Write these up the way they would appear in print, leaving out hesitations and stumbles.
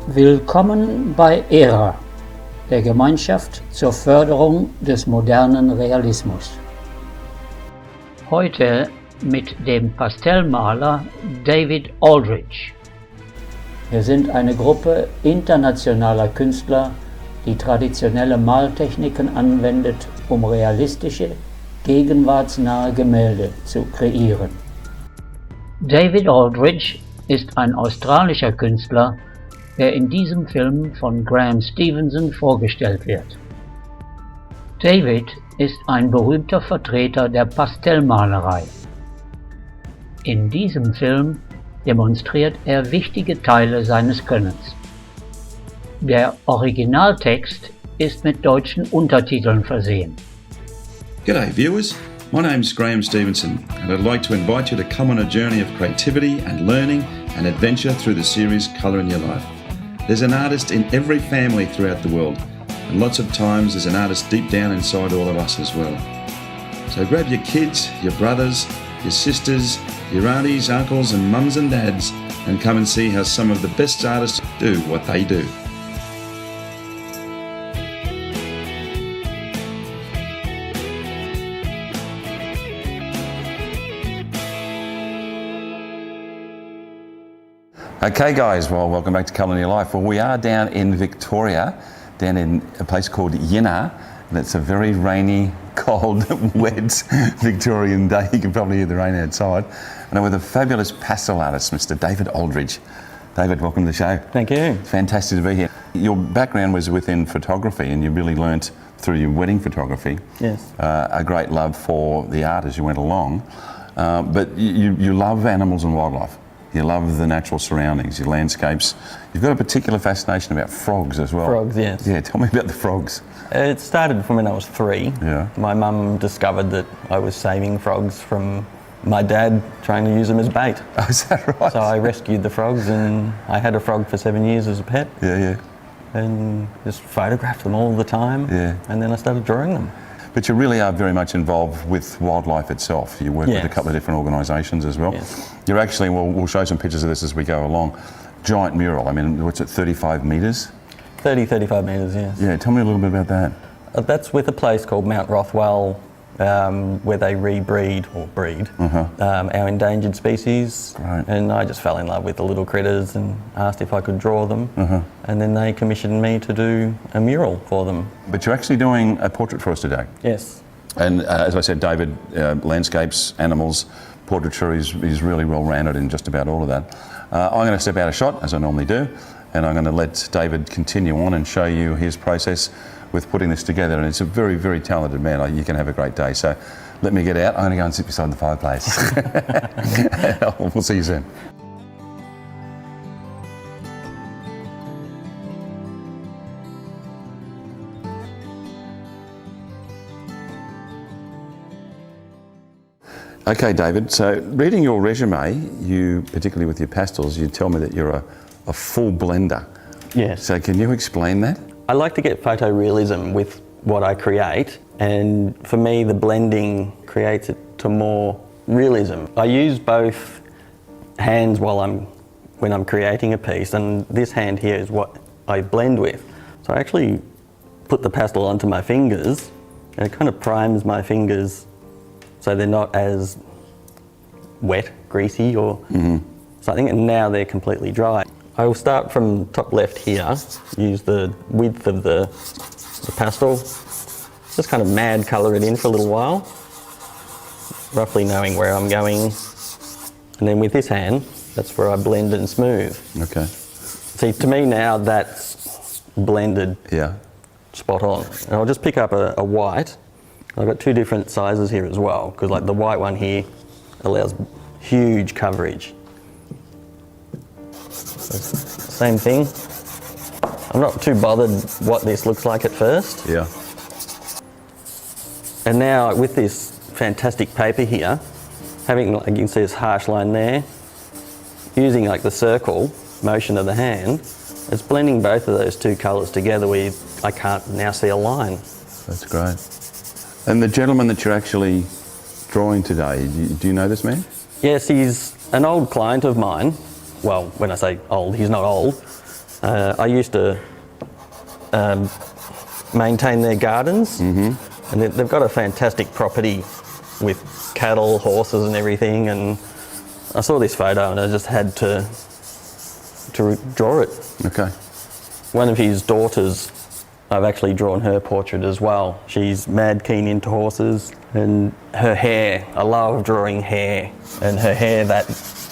Willkommen bei ERA, der Gemeinschaft zur Förderung des modernen Realismus. Heute mit dem Pastellmaler David Alldridge. Wir sind eine Gruppe internationaler Künstler, die traditionelle Maltechniken anwendet, um realistische, gegenwartsnahe Gemälde zu kreieren. David Alldridge ist ein australischer Künstler, der in diesem Film von Graham Stevenson vorgestellt wird. David ist ein berühmter Vertreter der Pastellmalerei. In diesem Film demonstriert er wichtige Teile seines Könnens. Der Originaltext ist mit deutschen Untertiteln versehen. G'day viewers, my name's Graham Stevenson and I'd like to invite you to come on a journey of creativity and learning and adventure through the series Colour in Your Life. There's an artist in every family throughout the world, and lots of times there's an artist deep down inside all of us as well. So grab your kids, your brothers, your sisters, your aunties, uncles and mums and dads and come and see how some of the best artists do what they do. Okay guys, well welcome back to Colour in Your Life. Well we are down in Victoria, down in a place called Here, and it's a very rainy, cold, wet Victorian day. You can probably hear the rain outside. And I'm with a fabulous pastel artist, Mr. David Alldridge. David, welcome to the show. Thank you. It's fantastic to be here. Your background was within photography and you really learnt through your wedding photography a great love for the art as you went along. But you love animals and wildlife. You love the natural surroundings, your landscapes. You've got a particular fascination about frogs as well. Frogs, yes. Yeah, tell me about the frogs. It started from when I was 3. Yeah. My mum discovered that I was saving frogs from my dad trying to use them as bait. Oh, is that right? So I rescued the frogs and I had a frog for 7 years as a pet. Yeah. And just photographed them all the time. Yeah. And then I started drawing them. But you really are very much involved with wildlife itself. You work with a Yes. couple of different organisations as well. Yes. You're actually, we'll show some pictures of this as we go along. Giant mural, I mean, what's it, 35 metres? 35 metres, yes. Yeah, tell me a little bit about that. That's with a place called Mount Rothwell, where they rebreed, or breed, our endangered species. Right. And I just fell in love with the little critters and asked if I could draw them. And then they commissioned me to do a mural for them. But you're actually doing a portrait for us today. Yes. And as I said, David, landscapes, animals, portraiture is really well-rounded in just about all of that. I'm going to step out of shot, as I normally do, and I'm going to let David continue on and show you his process with putting this together. And it's a very, very talented man. You can have a great day. So let me get out. I'm going to go and sit beside the fireplace. We'll see you soon. Okay, David, so reading your resume, you, particularly with your pastels, you tell me that you're a full blender. Yes. So can you explain that? I like to get photorealism with what I create, and for me the blending creates it to more realism. I use both hands when I'm creating a piece, and this hand here is what I blend with. So I actually put the pastel onto my fingers, and it kind of primes my fingers so they're not as wet, greasy or something, and now they're completely dry. I will start from top left here, use the width of the pastel, just kind of mad colour it in for a little while, roughly knowing where I'm going. And then with this hand, that's where I blend and smooth. Okay. See, to me now that's blended spot on. And I'll just pick up a white. I've got 2 different sizes here as well, because like the white one here allows huge coverage. Same thing. I'm not too bothered what this looks like at first. Yeah. And now with this fantastic paper here, having, like you can see this harsh line there, using like the circle motion of the hand, it's blending both of those 2 colours together where I can't now see a line. That's great. And the gentleman that you're actually drawing today, do you know this man? Yes, he's an old client of mine. Well, when I say old, he's not old. I used to maintain their gardens, and they've got a fantastic property with cattle, horses and everything, and I saw this photo and I just had to draw it. Okay. One of his daughters, I've actually drawn her portrait as well. She's mad keen into horses, and her hair, I love drawing hair, and her hair, that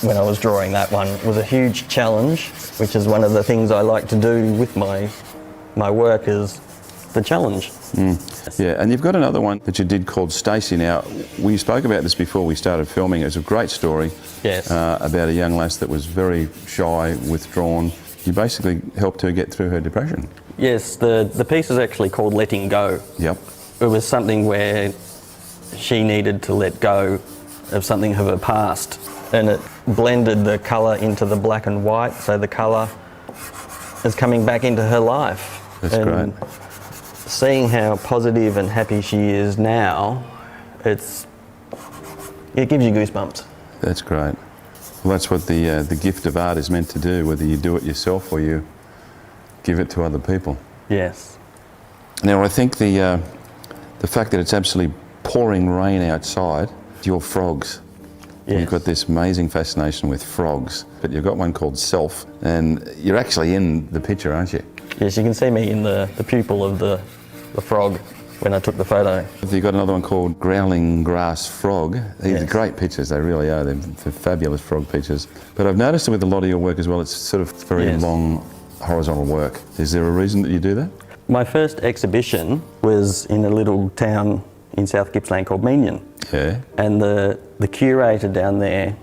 when I was drawing that one, was a huge challenge, which is one of the things I like to do with my work, is the challenge. Yeah, and you've got another one that you did called Stacey. Now, we spoke about this before we started filming. It was a great story. Yes. About a young lass that was very shy, withdrawn. You basically helped her get through her depression. Yes, the piece is actually called Letting Go. Yep. It was something where she needed to let go of something of her past, and it blended the colour into the black and white, so the colour is coming back into her life. That's great. Seeing how positive and happy she is now, it gives you goosebumps. That's great. Well, that's what the gift of art is meant to do, whether you do it yourself or you give it to other people. Yes. Now, I think the fact that it's absolutely pouring rain outside, your frogs. Yes. You've got this amazing fascination with frogs, but you've got one called Self, and you're actually in the picture, aren't you? Yes, you can see me in the pupil of the frog when I took the photo. You've got another one called Growling Grass Frog. These are Yes. great pictures, they really are. They're fabulous frog pictures. But I've noticed with a lot of your work as well, it's sort of very Yes. long horizontal work. Is there a reason that you do that? My first exhibition was in a little town in South Gippsland called Meenion. Yeah. And the curator down there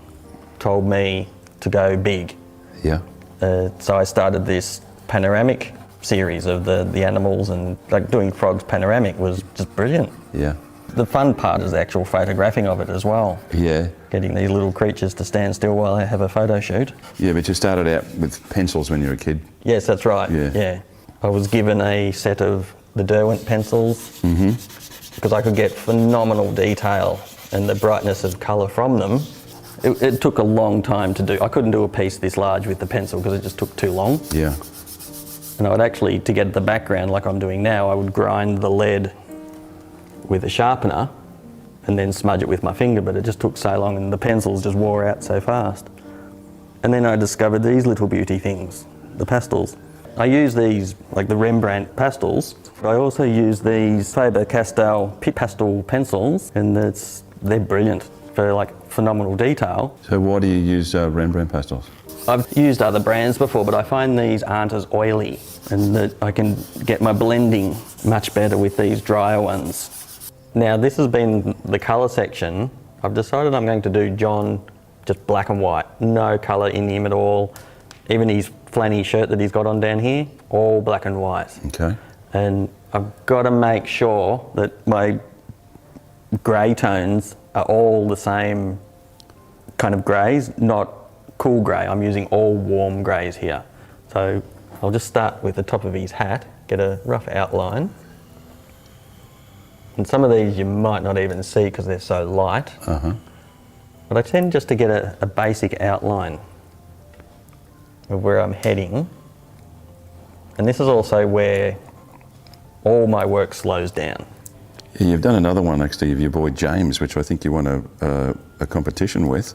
told me to go big. Yeah. So I started this panoramic series of the animals, and like doing frogs panoramic was just brilliant. Yeah. The fun part is the actual photographing of it as well. Yeah. Getting these little creatures to stand still while I have a photo shoot. Yeah, but you started out with pencils when you were a kid. Yes, that's right. Yeah. I was given a set of the Derwent pencils because I could get phenomenal detail and the brightness of colour from them. It took a long time to do. I couldn't do a piece this large with the pencil because it just took too long. Yeah. And I would actually, to get the background like I'm doing now, I would grind the lead with a sharpener and then smudge it with my finger, but it just took so long and the pencils just wore out so fast. And then I discovered these little beauty things, the pastels. I use these, like the Rembrandt pastels. I also use these Faber-Castell Pit Pastel pencils, and they're brilliant for like phenomenal detail. So why do you use Rembrandt pastels? I've used other brands before, but I find these aren't as oily, and that I can get my blending much better with these drier ones. Now this has been the colour section. I've decided I'm going to do John just black and white, no colour in him at all. Even his flanny shirt that he's got on down here, all black and white. Okay. And I've got to make sure that my grey tones are all the same kind of greys, not cool grey. I'm using all warm greys here. So I'll just start with the top of his hat, get a rough outline. And some of these you might not even see because they're so light. But I tend just to get a basic outline of where I'm heading. And this is also where all my work slows down. Yeah, you've done another one actually of your boy James, which I think you won a competition with,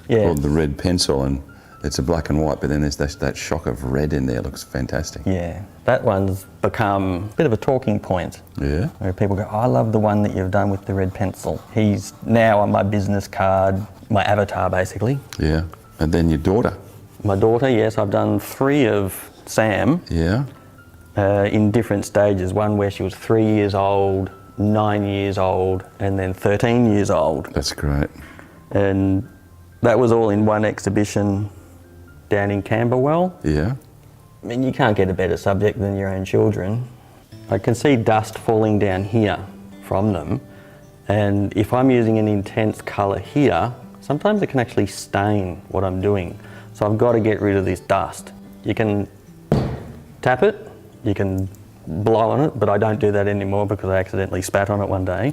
called the Red Pencil, and it's a black and white, but then there's that shock of red in there. It looks fantastic. Yeah, that one's become a bit of a talking point. Yeah. Where people go, oh, I love the one that you've done with the red pencil. He's now on my business card, my avatar basically. Yeah, and then your daughter. My daughter, yes, I've done 3 of Sam. Yeah. In different stages. One where she was 3 years old, 9 years old, and then 13 years old. That's great. And that was all in one exhibition down in Camberwell. Yeah. I mean, you can't get a better subject than your own children. I can see dust falling down here from them, and if I'm using an intense colour here, sometimes it can actually stain what I'm doing. So I've got to get rid of this dust. You can tap it, you can blow on it, but I don't do that anymore because I accidentally spat on it one day.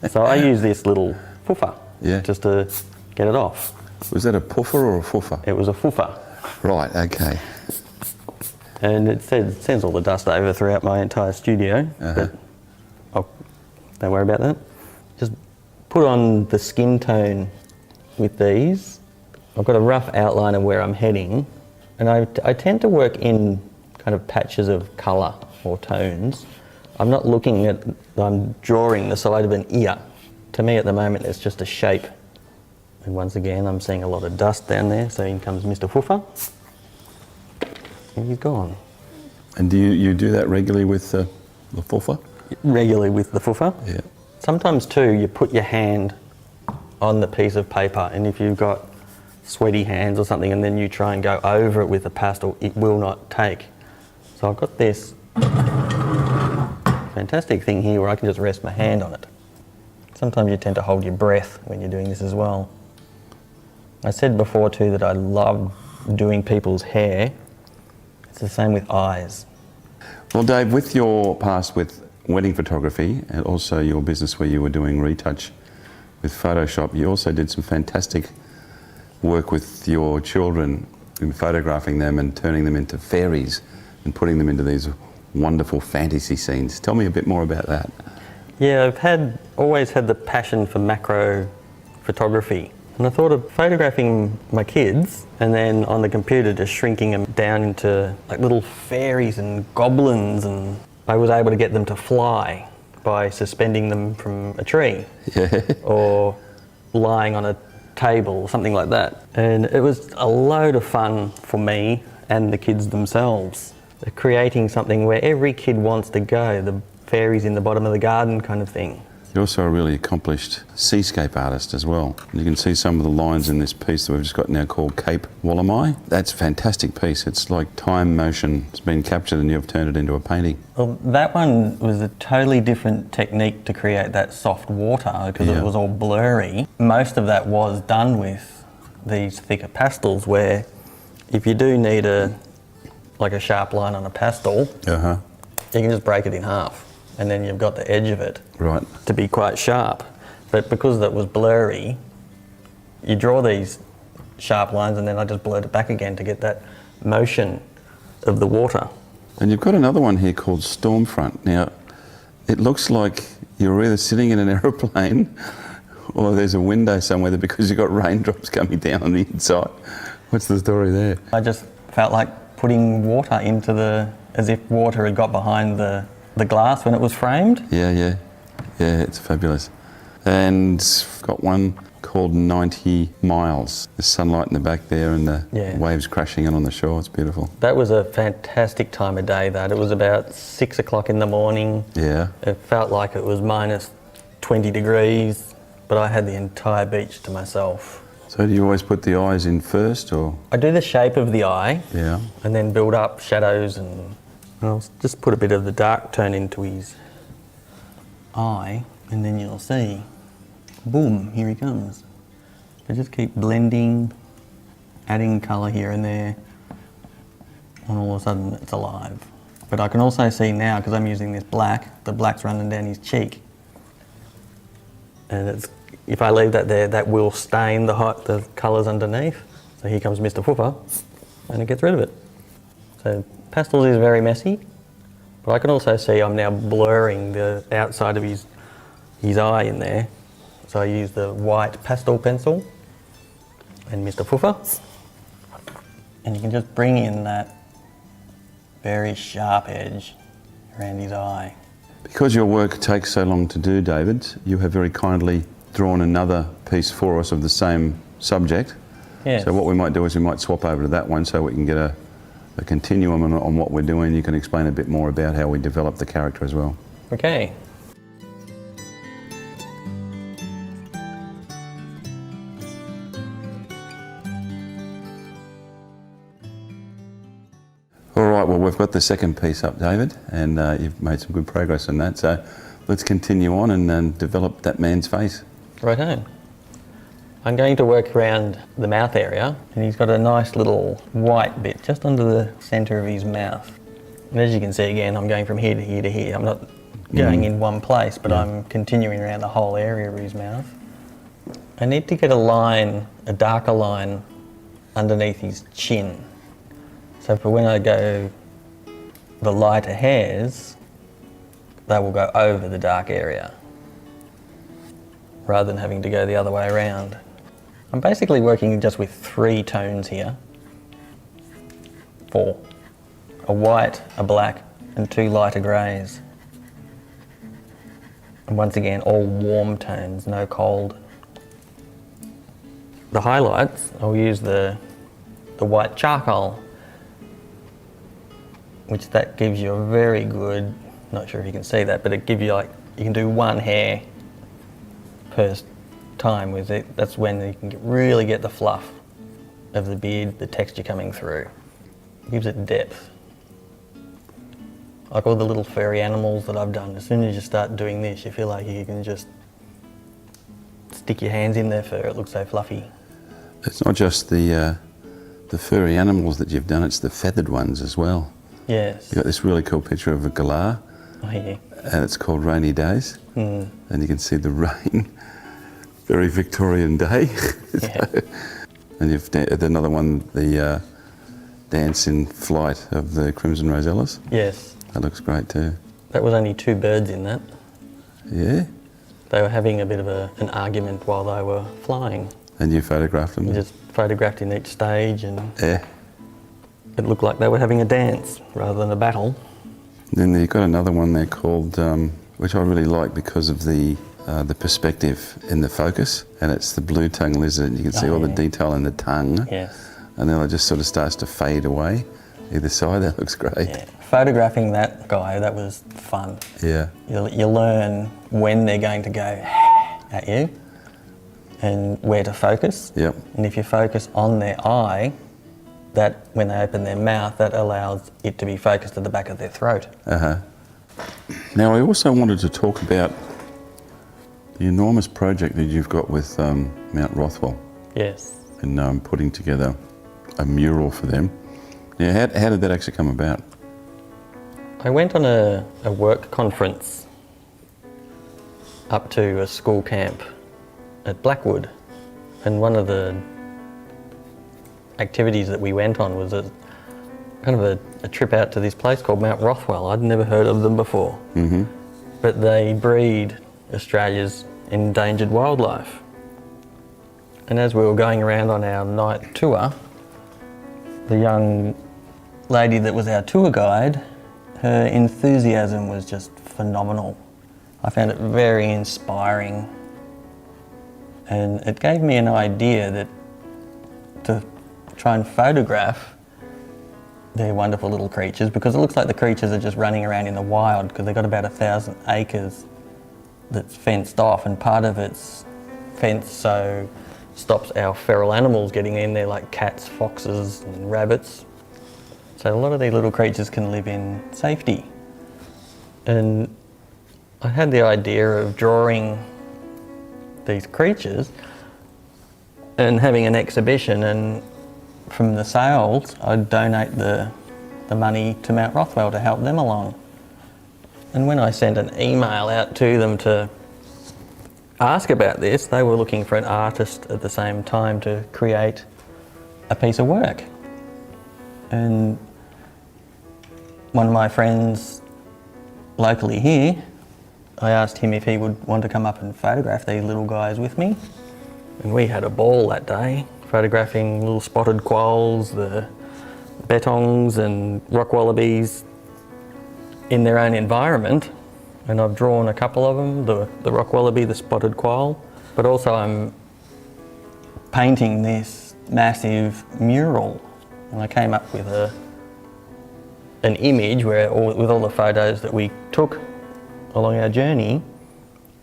So I use this little foofer just to get it off. Was that a puffer or a foofer? It was a foofer. Right, okay. and it sends all the dust over throughout my entire studio. But don't worry about that. Just put on the skin tone with these. I've got a rough outline of where I'm heading, and I tend to work in kind of patches of colour or tones. I'm not looking at, I'm drawing the side of an ear. To me at the moment it's just a shape. And once again I'm seeing a lot of dust down there, so in comes Mr. Fuffer. And he's gone. And do you do that regularly with the fuffer? Regularly with the fuffer. Yeah. Sometimes too, you put your hand on the piece of paper, and if you've got sweaty hands or something and then you try and go over it with a pastel, it will not take. So I've got this fantastic thing here where I can just rest my hand on it. Sometimes you tend to hold your breath when you're doing this as well. I said before too that I love doing people's hair. It's the same with eyes. Well, Dave, with your past with wedding photography and also your business where you were doing retouch with Photoshop, you also did some fantastic work with your children in photographing them and turning them into fairies and putting them into these wonderful fantasy scenes. Tell me a bit more about that. Yeah, I've always had the passion for macro photography. And I thought of photographing my kids and then on the computer just shrinking them down into like little fairies and goblins, and I was able to get them to fly by suspending them from a tree or lying on a table or something like that. And it was a load of fun for me and the kids themselves. They're creating something where every kid wants to go, the fairies in the bottom of the garden kind of thing. You're also a really accomplished seascape artist as well. You can see some of the lines in this piece that we've just got now called Cape Wallamai. That's a fantastic piece. It's like time motion. It's been captured and you've turned it into a painting. Well, that one was a totally different technique to create that soft water because it was all blurry. Most of that was done with these thicker pastels where if you do need like a sharp line on a pastel, you can just break it in half. And then you've got the edge of it to be quite sharp. But because that was blurry, you draw these sharp lines and then I just blurred it back again to get that motion of the water. And you've got another one here called Stormfront. Now, it looks like you're either sitting in an aeroplane or there's a window somewhere because you've got raindrops coming down on the inside. What's the story there? I just felt like putting water into as if water had got behind the glass when it was framed. Yeah, it's fabulous. And got one called 90 Miles. The sunlight in the back there and the waves crashing in on the shore. It's beautiful. That was a fantastic time of day, that. It was about 6 o'clock in the morning. Yeah. It felt like it was minus 20 degrees, but I had the entire beach to myself. So do you always put the eyes in first, or? I do the shape of the eye. Yeah. And then build up shadows, and I'll just put a bit of the dark tone into his eye, and then you'll see, boom, here he comes. I just keep blending, adding colour here and there, and all of a sudden it's alive. But I can also see now, because I'm using this black, the black's running down his cheek. And if I leave that there, that will stain the colours underneath. So here comes Mr. Fuffer, and it gets rid of it. So pastels is very messy, but I can also see I'm now blurring the outside of his eye in there. So I use the white pastel pencil and Mr. Fuffer, and you can just bring in that very sharp edge around his eye. Because your work takes so long to do, David, you have very kindly drawn another piece for us of the same subject. Yes. So what we might do is we might swap over to that one so we can get a continuum on what we're doing. You can explain a bit more about how we develop the character as well. Okay. All right, well, we've got the second piece up, David, and you've made some good progress on that. So let's continue on and develop that man's face. Righto. I'm going to work around the mouth area, and he's got a nice little white bit just under the centre of his mouth. And as you can see again, I'm going from here to here to here. I'm not going in one place, but I'm continuing around the whole area of his mouth. I need to get a line, a darker line, underneath his chin. So for when I go the lighter hairs, they will go over the dark area rather than having to go the other way around. I'm basically working just with 3 tones here. 4. A white, a black, and 2 lighter greys. And once again, all warm tones, no cold. The highlights, I'll use the white charcoal, which that gives you a very good, not sure if you can see that, but it gives you you can do 1 hair per time with it. That's when you can really get the fluff of the beard, the texture coming through. It gives it depth. Like all the little furry animals that I've done, as soon as you start doing this, you feel like you can just stick your hands in their fur, it looks so fluffy. It's not just the furry animals that you've done, it's the feathered ones as well. Yes. You've got this really cool picture of a galah, Oh, yeah. and it's called Rainy Days, and you can see the rain, very Victorian day. Yeah. And you've another one, the dance in flight of the Crimson Rosellas. Yes. That looks great too. That was only 2 birds in that. Yeah. They were having a bit of an argument while they were flying. And you photographed them? We just photographed in each stage, and yeah. It looked like they were having a dance rather than a battle. Then you've got another one there called, which I really like because of the perspective in the focus, and it's the blue-tongued lizard. You can see all the detail in the tongue. Yes. And then it just sort of starts to fade away either side. That looks great. Yeah. Photographing that guy, that was fun. Yeah. You learn when they're going to go at you and where to focus. Yep. And if you focus on their eye, that when they open their mouth, that allows it to be focused at the back of their throat. Now, I also wanted to talk about the enormous project that you've got with Mount Rothwell. Yes. And putting together a mural for them. Yeah, how did that actually come about? I went on a work conference up to a school camp at Blackwood, and one of the activities that we went on was kind of a trip out to this place called Mount Rothwell. I'd never heard of them before, but they breed Australia's endangered wildlife. And as we were going around on our night tour, the young lady that was our tour guide, her enthusiasm was just phenomenal. I found it very inspiring, and it gave me an idea that to try and photograph their wonderful little creatures, because it looks like the creatures are just running around in the wild, because they've got about 1,000 acres that's fenced off, and part of it's fenced so stops our feral animals getting in there, like cats, foxes and rabbits. So a lot of these little creatures can live in safety. And I had the idea of drawing these creatures and having an exhibition, and from the sales I'd donate the money to Mount Rothwell to help them along. And when I sent an email out to them to ask about this, they were looking for an artist at the same time to create a piece of work. And one of my friends locally here, I asked him if he would want to come up and photograph these little guys with me. And we had a ball that day, photographing little spotted quolls, the bettongs and rock wallabies in their own environment. And I've drawn a couple of them, the rock wallaby, the spotted quoll, but also I'm painting this massive mural. And I came up with an image where, with all the photos that we took along our journey,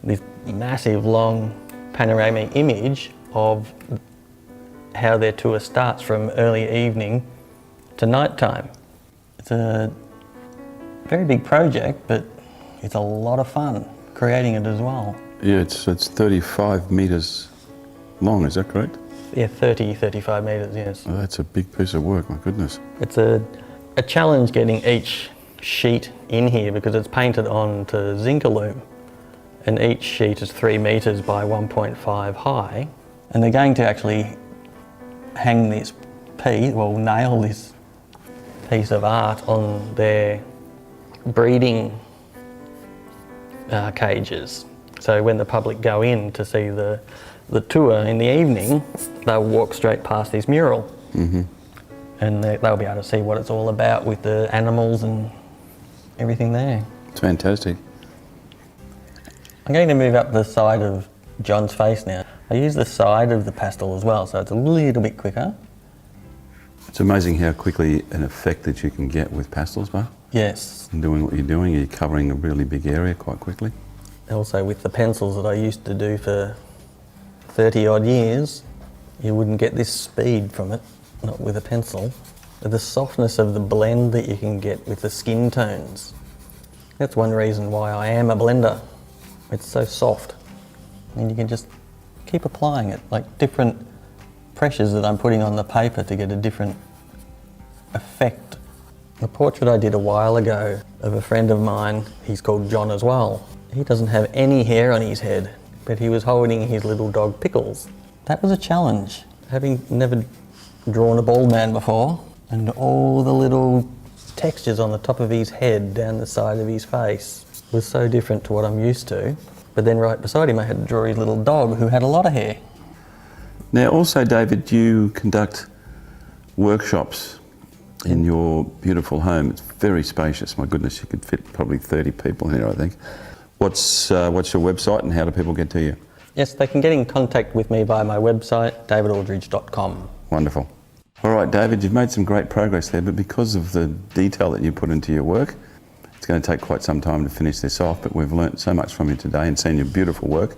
this massive long panoramic image of how their tour starts from early evening to night time. It's a very big project, but it's a lot of fun creating it as well. Yeah, it's 35 metres long, is that correct? Yeah, 35 metres, yes. Oh, that's a big piece of work, my goodness. It's a challenge getting each sheet in here, because it's painted on to Zincalume, and each sheet is 3 metres by 1.5 high, and they're going to actually hang this piece, well, nail this piece of art on their breeding cages. So when the public go in to see the tour in the evening, they'll walk straight past this mural. Mm-hmm. And they'll be able to see what it's all about with the animals and everything there. It's fantastic. I'm going to move up the side of John's face now. I use the side of the pastel as well, so it's a little bit quicker. It's amazing how quickly an effect that you can get with pastels, Mark. Yes. And doing what you're doing, you're covering a really big area quite quickly. Also with the pencils that I used to do for 30 odd years, you wouldn't get this speed from it, not with a pencil. But the softness of the blend that you can get with the skin tones. That's one reason why I am a blender. It's so soft. And you can just keep applying it, like different pressures that I'm putting on the paper to get a different effect. The portrait I did a while ago of a friend of mine, he's called John as well. He doesn't have any hair on his head, but he was holding his little dog Pickles. That was a challenge, having never drawn a bald man before, and all the little textures on the top of his head, down the side of his face, was so different to what I'm used to. But then right beside him I had to draw his little dog who had a lot of hair. Now also, David, you conduct workshops in your beautiful home. It's very spacious. My goodness, you could fit probably 30 people here, I think. What's your website and how do people get to you? Yes, they can get in contact with me via my website, davidaldridge.com. Wonderful. All right, David, you've made some great progress there, but because of the detail that you put into your work, it's going to take quite some time to finish this off, but we've learnt so much from you today and seen your beautiful work.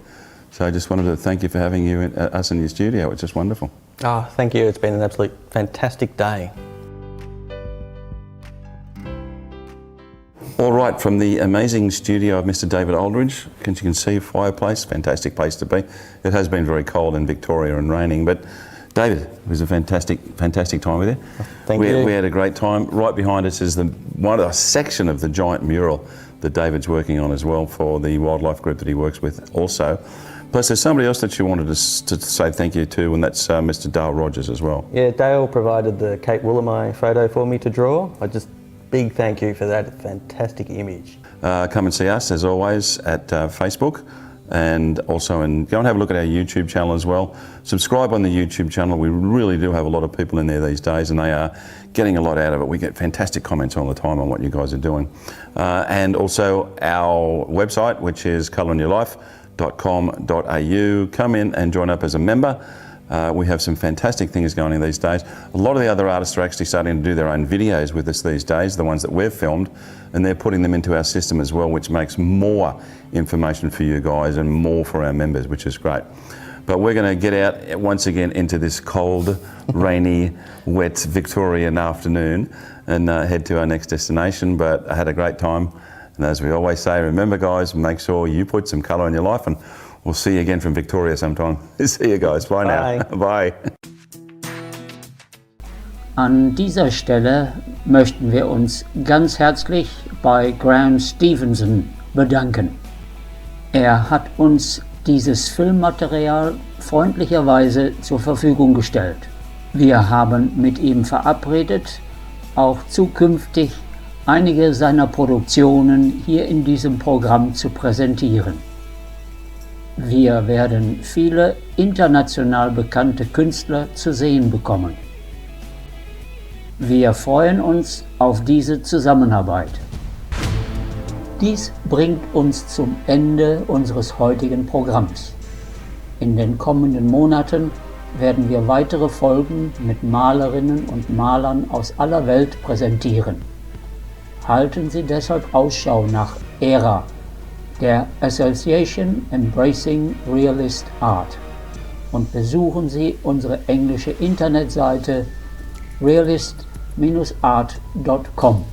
So I just wanted to thank you for having us in your studio. It's just wonderful. Oh, thank you. It's been an absolute fantastic day. All right, from the amazing studio of Mr. David Alldridge, as you can see, fireplace, fantastic place to be. It has been very cold in Victoria and raining, but David, it was a fantastic time with you. Thank you. We had a great time. Right behind us is a section of the giant mural that David's working on as well for the wildlife group that he works with also. Plus there's somebody else that you wanted to say thank you to, and that's Mr. Dale Rogers as well. Yeah, Dale provided the Kate Woolamai photo for me to draw. Big thank you for that fantastic image. Come and see us as always at Facebook. And also go and have a look at our YouTube channel as well. Subscribe on the YouTube channel. We really do have a lot of people in there these days and they are getting a lot out of it. We get fantastic comments all the time on what you guys are doing. And also our website, which is colorinyourlife.com.au. Come in and join up as a member. We have some fantastic things going on these days. A lot of the other artists are actually starting to do their own videos with us these days, the ones that we've filmed, and they're putting them into our system as well, which makes more information for you guys and more for our members, which is great. But we're going to get out once again into this cold, rainy, wet Victorian afternoon and head to our next destination. But I had a great time. And as we always say, remember guys, make sure you put some colour in your life, and we'll see you again from Victoria sometime. See you guys. Bye now. Bye. An dieser Stelle möchten wir uns ganz herzlich bei Graham Stevenson bedanken. Er hat uns dieses Filmmaterial freundlicherweise zur Verfügung gestellt. Wir haben mit ihm verabredet, auch zukünftig einige seiner Produktionen hier in diesem Programm zu präsentieren. Wir werden viele international bekannte Künstler zu sehen bekommen. Wir freuen uns auf diese Zusammenarbeit. Dies bringt uns zum Ende unseres heutigen Programms. In den kommenden Monaten werden wir weitere Folgen mit Malerinnen und Malern aus aller Welt präsentieren. Halten Sie deshalb Ausschau nach ERA, der Association Embracing Realist Art, und besuchen Sie unsere englische Internetseite realist-art.com.